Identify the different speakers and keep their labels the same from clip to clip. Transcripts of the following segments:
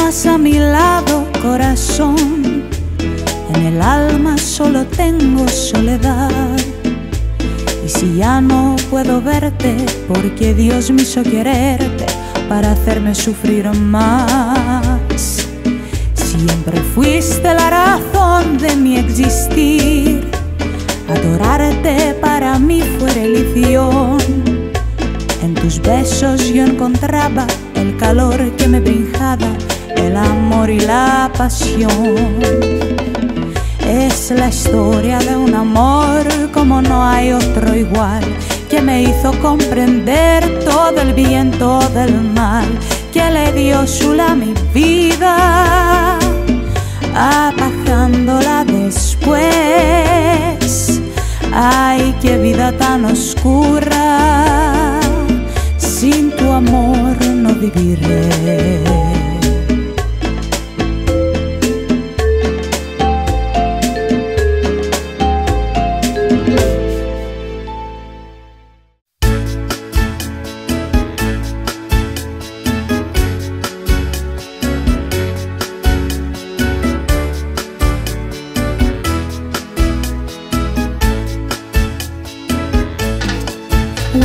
Speaker 1: más a mi lado, corazón. En el alma solo tengo soledad. Y si ya no puedo verte, porque Dios me hizo quererte para hacerme sufrir más. Siempre fuiste la razón de mi existir. Adorarte para mí fue religión. En tus besos yo encontraba el calor que me brindaba, el amor y la pasión. Es la historia de un amor como no hay otro igual, que me hizo comprender todo el bien, todo el mal, que le dio Sula a mi vida, apagándola después. Ay, qué vida tan oscura, sin tu amor no viviré.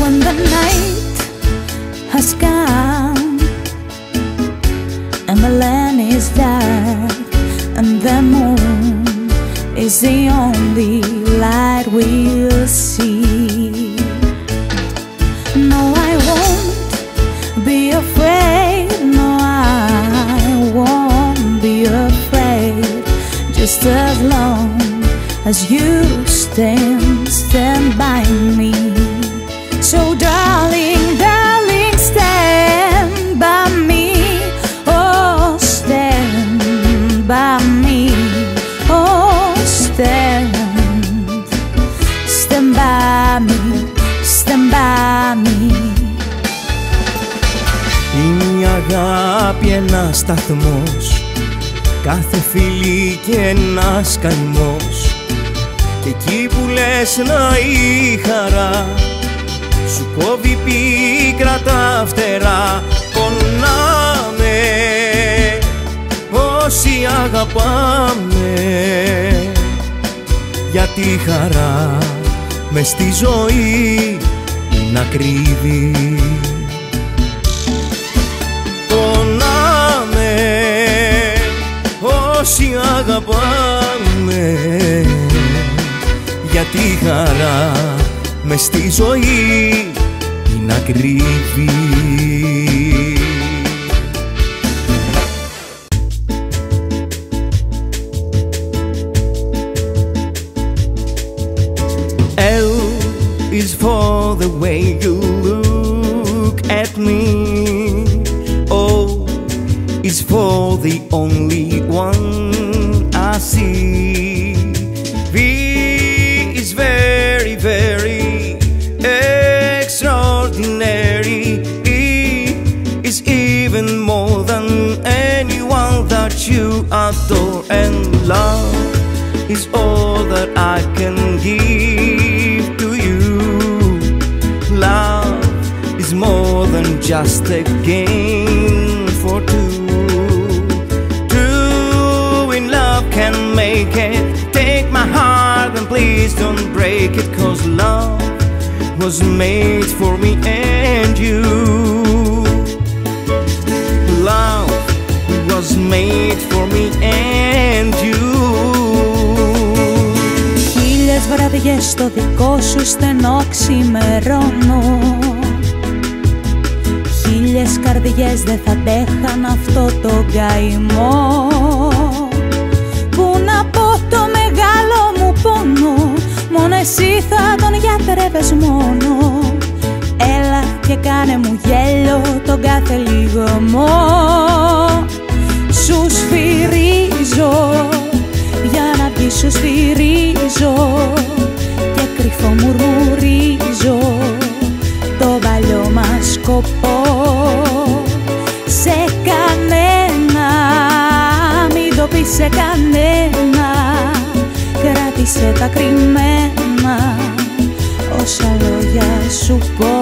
Speaker 1: When the night has come and the land is dark and the moon is the only light we'll see, no, I won't be afraid, no, I won't be afraid, just as long as you stand by me. So darling, darling, stand by me. Oh, stand by me. Oh, stand by me, stand by me.
Speaker 2: Είναι η αγάπη ένας σταθμός, κάθε φιλί και ένας καημός, και εκεί που λες να η χαρά σου κόβει πίκρα τα φτερά. Πονάμε όσοι αγαπάμε, γιατί η χαρά μες στη ζωή είναι ακρίβη. Πονάμε όσοι αγαπάμε, γιατί η χαρά μες στη ζωή είναι ακρίβη. L is for the way you look at me. O is for the only one I see. V is very, very extraordinary. E is even more than anyone that you adore. And love is all that I can give to you. Love is more than just a game for two. Two in love can make it. Take my heart and please don't break it, 'cause love was made for me and you. Love was made for me and you.
Speaker 1: Χίλιες βραδιές στο δικό σου στενό ξημερώνω, χίλιες καρδιές δεν θα αντέχαν αυτό το καημό. Πού να πω το μεγάλο μου πόνο, μόνο εσύ θα τον γιατρεύες μόνο. Έλα και κάνε μου γέλιο τον κάθε λιγμό. Σου σφυρίζω, για να βγεις σου σφυρίζω, και κρυφό μουρμουρίζω το παλιό μας σκοπό. Σε κανένα, μην το πεις σε κανένα, κράτησε τα κρυμμένα όσα λόγια σου πω.